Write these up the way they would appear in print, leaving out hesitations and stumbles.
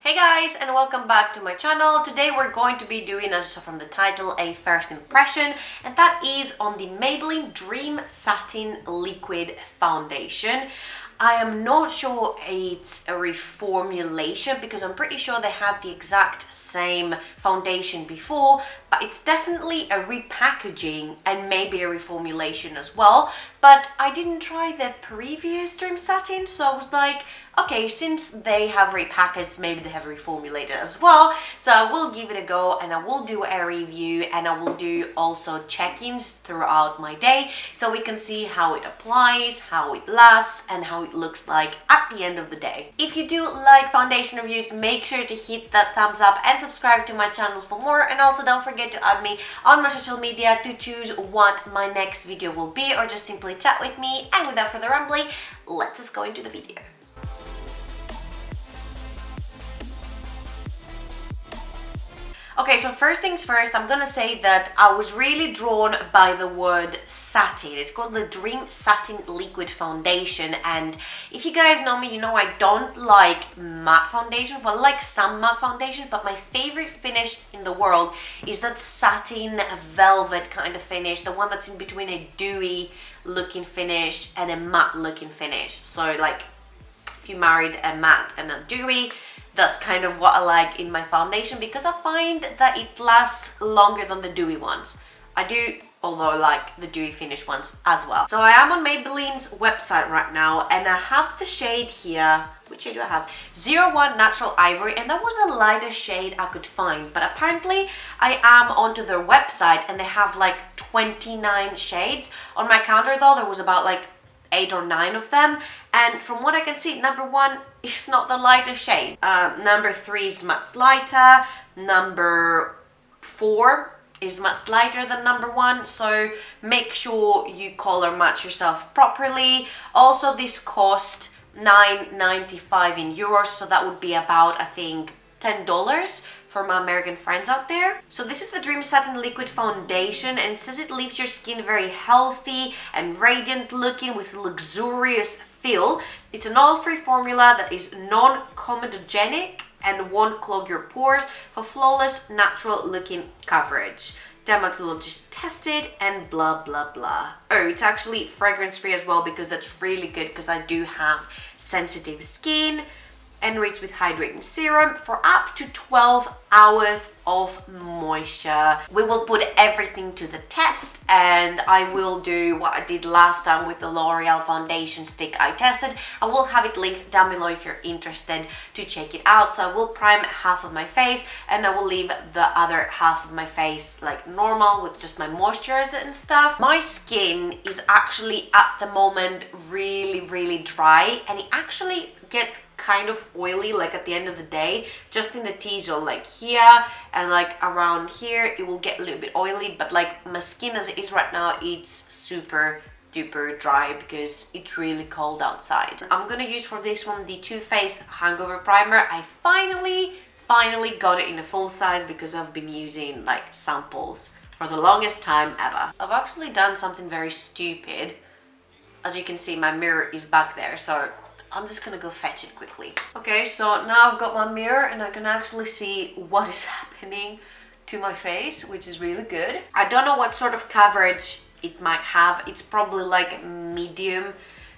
Hey guys, and welcome back to my channel. Today we're going to be doing, as you saw from the title, a first impression, and that is on the Maybelline Dream Satin Liquid Foundation. I am not sure it's a reformulation because I'm pretty sure they had the exact same foundation before, but it's definitely a repackaging and maybe a reformulation as well. But I didn't try the previous Dream Satin, so I was like, okay, since they have repackaged, maybe they have reformulated as well. So I will give it a go and I will do a review and I will do also check-ins throughout my day so we can see how it applies, how it lasts, and how it looks like at the end of the day. If you do like foundation reviews, make sure to hit that thumbs up and subscribe to my channel for more. And also don't forget to add me on my social media to choose what my next video will be, or just simply chat with me. And without further rambling, let's just go into the video. Okay, so first things first, I'm gonna say that I was really drawn by the word satin. It's called the Dream Satin Liquid Foundation, and if you guys know me, you know I don't like matte foundation. Well, I like some matte foundation, but my favorite finish in the world is that satin velvet kind of finish, the one that's in between a dewy looking finish and a matte looking finish. So like, if you married a matte and a dewy, that's kind of what I like in my foundation because I find that it lasts longer than the dewy ones. I do, although I like the dewy finish ones as well. So I am on Maybelline's website right now and I have the shade here. Which shade do I have? 01 Natural Ivory, and that was the lightest shade I could find. But apparently I am onto their website and they have like 29 shades. On my counter though, there was about like 8 or 9 of them, and from what I can see, number 1 is not the lightest shade. Number 3 is much lighter. Number 4 is much lighter than number 1, so make sure you color match yourself properly. Also, this cost $9.95 in euros, so that would be about, I think, $10 for my American friends out there. So this is the Dream Satin Liquid Foundation, and it says it leaves your skin very healthy and radiant looking with luxurious feel. It's an oil-free formula that is non-comedogenic and won't clog your pores for flawless, natural looking coverage. Dermatologist tested and blah blah blah. Oh, it's actually fragrance free as well, because that's really good because I do have sensitive skin. Enriched with hydrating serum for up to 12 hours of moisture. We will put everything to the test, and I will do what I did last time with the L'Oreal foundation stick I tested. I will have it linked down below if you're interested to check it out. So I will prime half of my face and I will leave the other half of my face like normal with just my moisturizer and stuff. My skin is actually at the moment really dry, and it actually gets kind of oily like at the end of the day, just in the T-zone, like here and like around here it will get a little bit oily, but like my skin as it is right now, it's super duper dry because it's really cold outside. I'm gonna use for this one the Too Faced Hangover primer. I finally got it in a full size because I've been using like samples for the longest time ever. I've actually done something very stupid. As you can see, my mirror is back there, so I'm just gonna go fetch it quickly. Okay, so now I've got my mirror and I can actually see what is happening to my face, which is really good. I don't know what sort of coverage it might have. It's probably like medium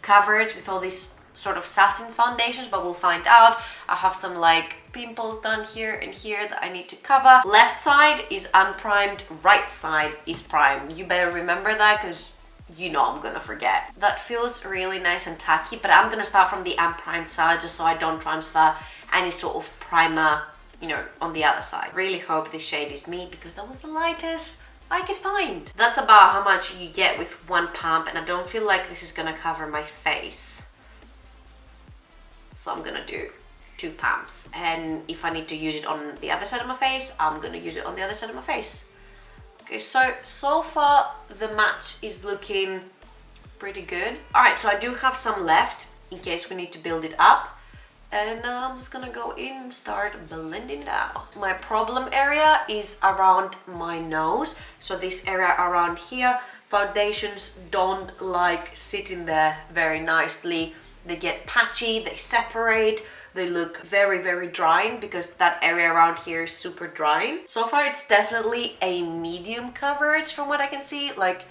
coverage with all these sort of satin foundations, but we'll find out. I have some like pimples down here and here that I need to cover. Left side is unprimed, right side is primed. You better remember that because you know I'm gonna forget. That feels really nice and tacky, but I'm gonna start from the unprimed side just so I don't transfer any sort of primer, you know, on the other side. Really hope this shade is me because that was the lightest I could find. That's about how much you get with one pump, and I don't feel like this is gonna cover my face. So I'm gonna do 2 pumps, and if I need to use it on the other side of my face, I'm gonna use it on the other side of my face. Okay, so far the match is looking pretty good. Alright, so I do have some left in case we need to build it up. And I'm just gonna go in and start blending it out. My problem area is around my nose. So this area around here, foundations don't like sitting there very nicely. They get patchy, they separate. they look very, very drying because that area around here is super drying. So far it's definitely a medium coverage from what I can see. Like,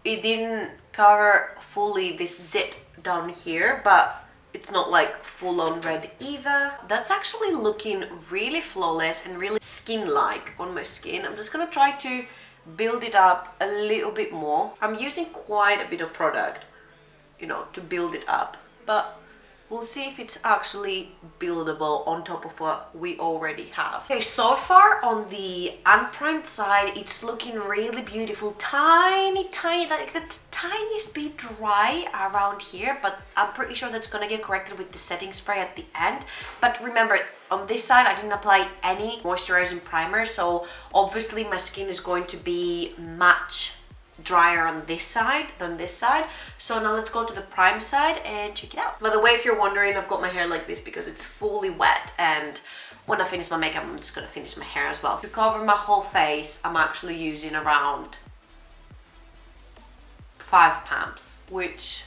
it didn't cover fully this zit down here, but it's not like full on red either. That's actually looking really flawless and really skin-like on my skin. I'm just gonna try to build it up a little bit more. I'm using quite a bit of product, you know, to build it up, but we'll see if it's actually buildable on top of what we already have. Okay, so far on the unprimed side, it's looking really beautiful. Tiny, like the tiniest bit dry around here, but I'm pretty sure that's gonna get corrected with the setting spray at the end. But remember, on this side, I didn't apply any moisturizing primer, so obviously my skin is going to be much drier on this side than this side. So now let's go to the prime side and check it out. By the way, if you're wondering, I've got my hair like this because it's fully wet, and when I finish my makeup, I'm just gonna finish my hair as well. To cover my whole face, I'm actually using around 5 pumps, which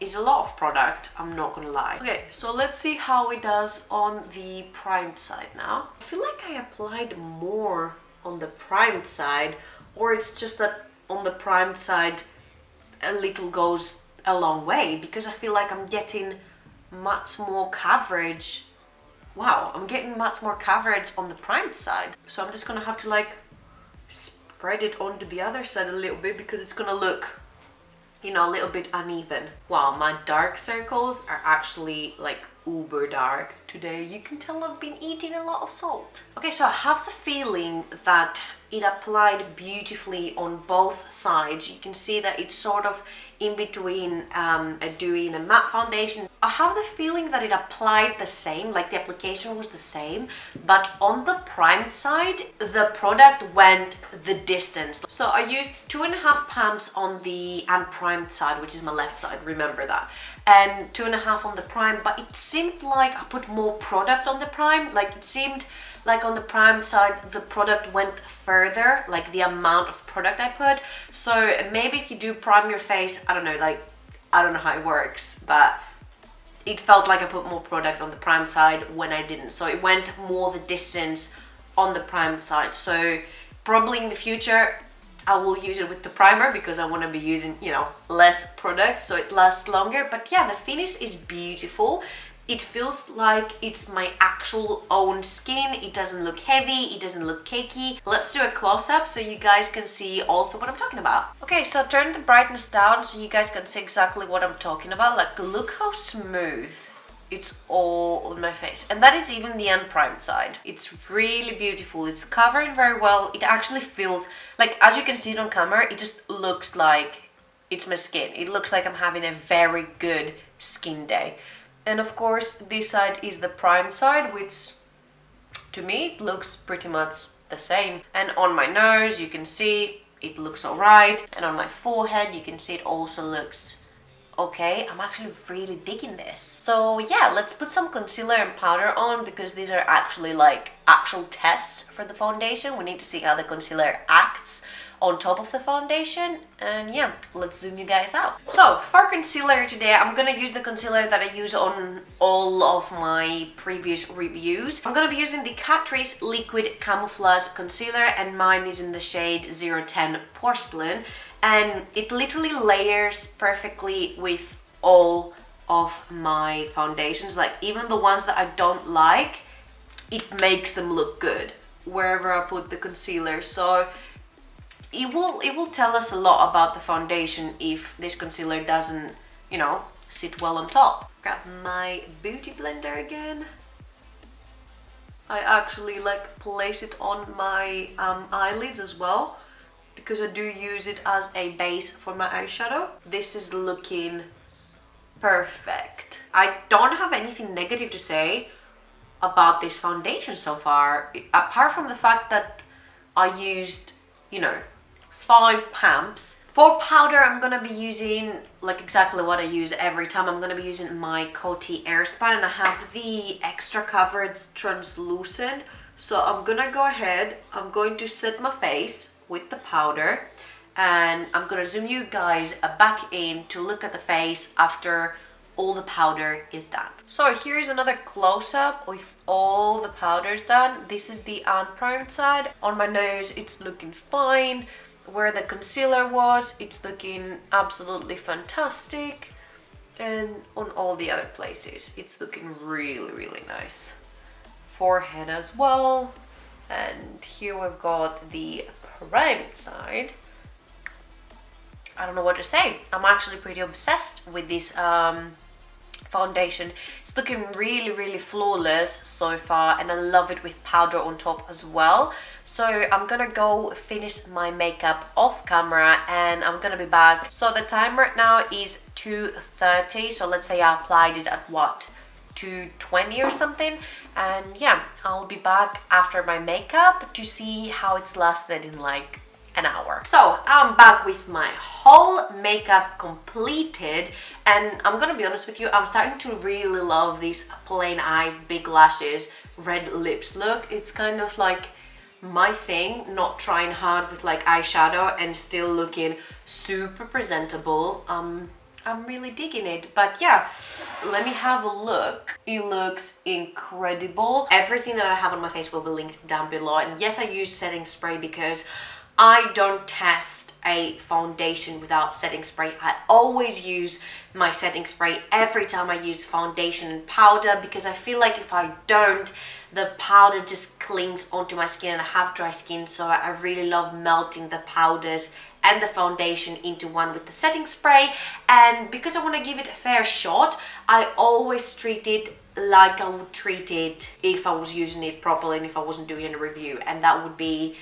is a lot of product, I'm not gonna lie. Okay, so let's see how it does on the primed side now. I feel like I applied more on the primed side, or it's just that on the primed side a little goes a long way, because I feel like I'm getting much more coverage. Wow, I'm getting much more coverage on the primed side. So I'm just gonna have to like spread it onto the other side a little bit because it's gonna look, you know, a little bit uneven. Wow, my dark circles are actually like uber dark today. You can tell I've been eating a lot of salt. Okay, so I have the feeling that it applied beautifully on both sides. You can see that it's sort of in between a dewy and a matte foundation. I have the feeling that it applied the same, like the application was the same, but on the primed side, the product went the distance. So I used 2.5 pumps on the unprimed side, which is my left side, remember that, and 2.5 on the prime, but it seemed like I put more product on the prime. Like, it seemed like on the primed side, the product went further, like the amount of product I put. So maybe if you do prime your face, I don't know, like, I don't know how it works, but it felt like I put more product on the primed side when I didn't. So it went more the distance on the primed side. So probably in the future, I will use it with the primer because I want to be using, you know, less product so it lasts longer. But yeah, the finish is beautiful. It feels like it's my actual own skin. It doesn't look heavy, it doesn't look cakey. Let's do a close-up so you guys can see also what I'm talking about. Okay, so turn the brightness down so you guys can see exactly what I'm talking about. Like, look how smooth it's all on my face. And that is even the unprimed side. It's really beautiful. It's covering very well. It actually feels like, as you can see it on camera, it just looks like it's my skin. It looks like I'm having a very good skin day. And of course, this side is the prime side, which to me it looks pretty much the same. And on my nose, you can see it looks alright. And on my forehead, you can see it also looks okay. I'm actually really digging this. So yeah, let's put some concealer and powder on because these are actually like actual tests for the foundation. We need to see how the concealer acts on top of the foundation, and yeah, let's zoom you guys out. So for concealer today, I'm gonna use the concealer that I use on all of my previous reviews. I'm gonna be using the Catrice Liquid Camouflage Concealer, and mine is in the shade 010 Porcelain, and it literally layers perfectly with all of my foundations. Like, even the ones that I don't like, it makes them look good wherever I put the concealer. So it will tell us a lot about the foundation if this concealer doesn't, you know, sit well on top. Grab my beauty blender again. I actually like place it on my eyelids as well because I do use it as a base for my eyeshadow. This is looking perfect. I don't have anything negative to say about this foundation so far, apart from the fact that I used, you know, 5 pumps. For powder, I'm gonna be using like exactly what I use every time. I'm gonna be using my Coty Airspun, and I have the extra coverage translucent. So I'm gonna go ahead, I'm going to set my face with the powder, and I'm gonna zoom you guys back in to look at the face after all the powder is done. So here's another close-up with all the powders done. This is the unprimed side. On my nose, it's looking fine. Where the concealer was, it's looking absolutely fantastic. And on all the other places, it's looking really, really nice. Forehead as well. And here we've got the primed side. I don't know what to say. I'm actually pretty obsessed with this foundation. It's looking really, really flawless so far, and I love it with powder on top as well. So I'm gonna go finish my makeup off camera and I'm gonna be back. So the time right now is 2:30, so let's say I applied it at what, 2:20 or something, and yeah, I'll be back after my makeup to see how it's lasted in like an hour. So I'm back with my whole makeup completed, and I'm gonna be honest with you, I'm starting to really love these plain eyes, big lashes, red lips look. It's kind of like my thing, not trying hard with like eyeshadow and still looking super presentable. I'm really digging it. But yeah, let me have a look. It looks incredible. Everything that I have on my face will be linked down below. And yes, I use setting spray because I don't test a foundation without setting spray. I always use my setting spray every time I use foundation and powder, because I feel like if I don't, the powder just clings onto my skin, and I have dry skin, so I really love melting the powders and the foundation into one with the setting spray. And because I want to give it a fair shot, I always treat it like I would treat it if I was using it properly and if I wasn't doing a review, and that would be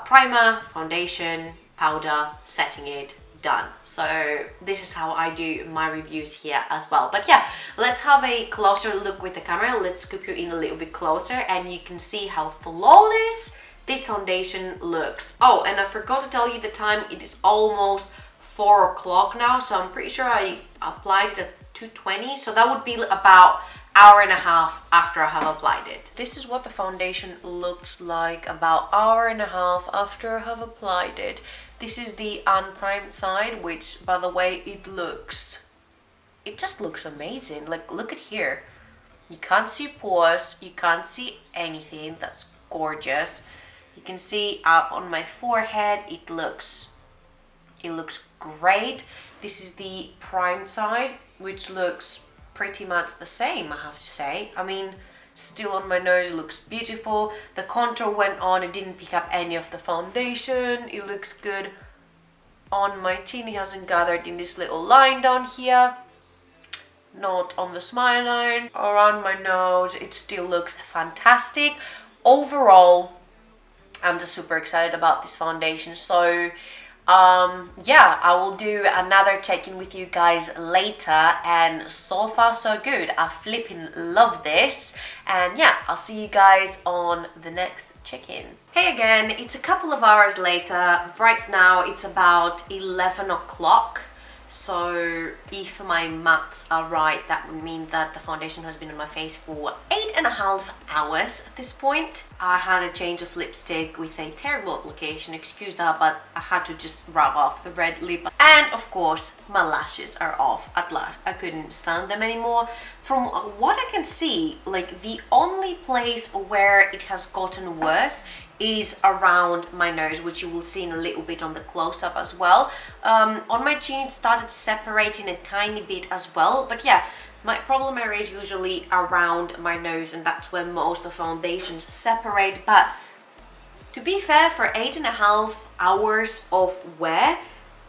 primer, foundation, powder, setting it, done. So this is how I do my reviews here as well. But yeah, let's have a closer look with the camera. Let's scoop you in a little bit closer and you can see how flawless this foundation looks. Oh, and I forgot to tell you the time. It is almost 4 o'clock now, so I'm pretty sure I applied it at 2:20, so that would be about hour and a half after I have applied it. This is what the foundation looks like about hour and a half after I have applied it. This is the unprimed side, which, by the way, it just looks amazing. Like, look at here. You can't see pores, you can't see anything. That's gorgeous. You can see up on my forehead, it looks great. This is the primed side, which looks pretty much the same, I have to say. I mean, still on my nose, it looks beautiful. The contour went on, it didn't pick up any of the foundation. It looks good on my chin. It hasn't gathered in this little line down here. Not on the smile line. Around my nose, it still looks fantastic. Overall, I'm just super excited about this foundation. So yeah, I will do another check-in with you guys later, and so far so good. I flipping love this, and yeah, I'll see you guys on the next check-in. Hey again, it's a couple of hours later. Right now it's about 11 o'clock. So if my maths are right, that would mean that the foundation has been on my face for 8.5 hours at this point. I had a change of lipstick with a terrible application, excuse that, but I had to just rub off the red lip. And of course, my lashes are off at last. I couldn't stand them anymore. From what I can see, like, the only place where it has gotten worse is around my nose, which you will see in a little bit on the close-up as well. On my chin it started separating a tiny bit as well, but yeah, my problem area is usually around my nose, and that's where most of foundations separate. But to be fair, for 8.5 hours of wear,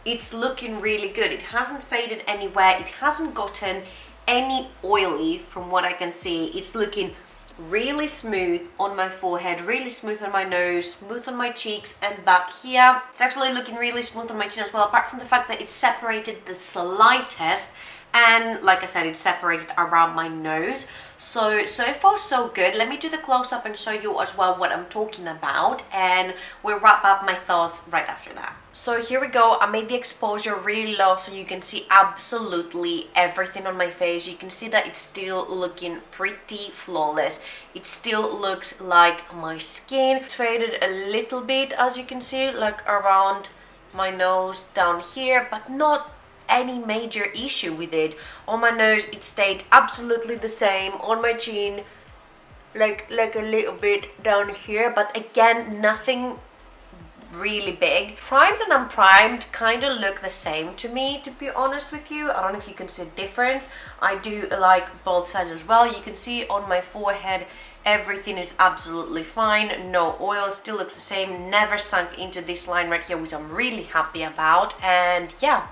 it's looking really good. It hasn't faded anywhere, it hasn't gotten any oily from what I can see. It's looking really smooth on my forehead, really smooth on my nose, smooth on my cheeks and back here. It's actually looking really smooth on my chin as well, apart from the fact that it's separated the slightest, and like I said, it's separated around my nose. So far so good. Let me do the close-up and show you as well what I'm talking about, and we'll wrap up my thoughts right after that. So here we go. I made the exposure really low so you can see absolutely everything on my face. You can see that it's still looking pretty flawless. It still looks like my skin. It's faded a little bit, as you can see, like around my nose down here, but not any major issue with it. On my nose it stayed absolutely the same, on my chin like a little bit down here, but again nothing really big. Primed and unprimed kind of look the same to me, to be honest with you. I don't know if you can see a difference. I do like both sides as well. You can see on my forehead everything is absolutely fine, no oil, still looks the same, never sunk into this line right here, which I'm really happy about. And yeah,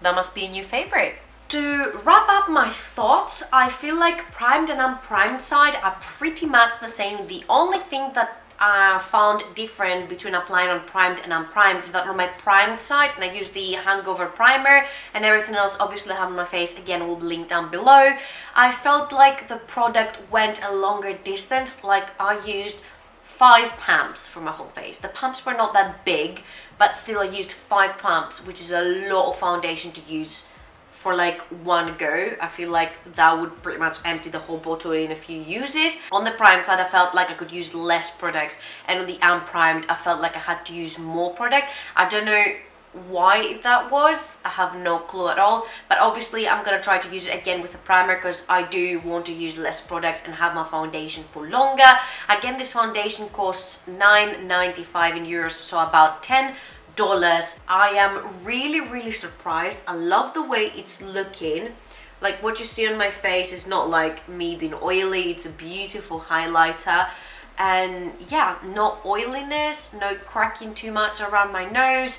that must be a new favorite. To wrap up my thoughts, I feel like primed and unprimed side are pretty much the same. The only thing that I found different between applying on primed and unprimed is that on my primed side, and I use the Hangover primer, and everything else obviously I have on my face, again will be linked down below, I felt like the product went a longer distance. Like I used 5 pumps for my whole face. The pumps were not that big, but still I used 5 pumps, which is a lot of foundation to use for like one go. I feel like that would pretty much empty the whole bottle in a few uses. On the primed side I felt like I could use less product, and on the unprimed I felt like I had to use more product. I don't know why that was, I have no clue at all, but obviously I'm gonna try to use it again with the primer because I do want to use less product and have my foundation for longer. Again, this foundation costs €9.95 in euros, so about $10. I am really surprised. I love the way it's looking. Like what you see on my face is not like me being oily, it's a beautiful highlighter. And yeah, no oiliness, no cracking too much around my nose.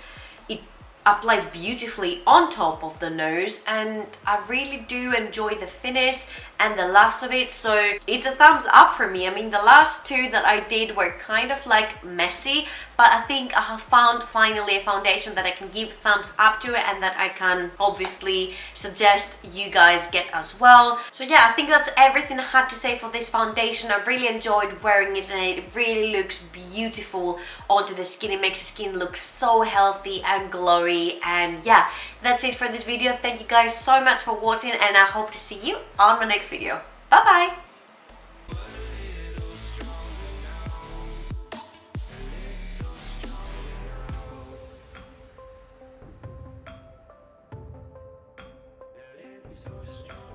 It applied beautifully on top of the nose, and I really do enjoy the finish and the last of it, so it's a thumbs up for me. I mean, the last two that I did were kind of like messy, but I think I have found finally a foundation that I can give thumbs up to it and that I can obviously suggest you guys get as well. So yeah, I think that's everything I had to say for this foundation. I really enjoyed wearing it and it really looks beautiful onto the skin. It makes the skin look so healthy and glowy. And yeah, that's it for this video. Thank you guys so much for watching, and I hope to see you on my next video. Bye bye! So strong.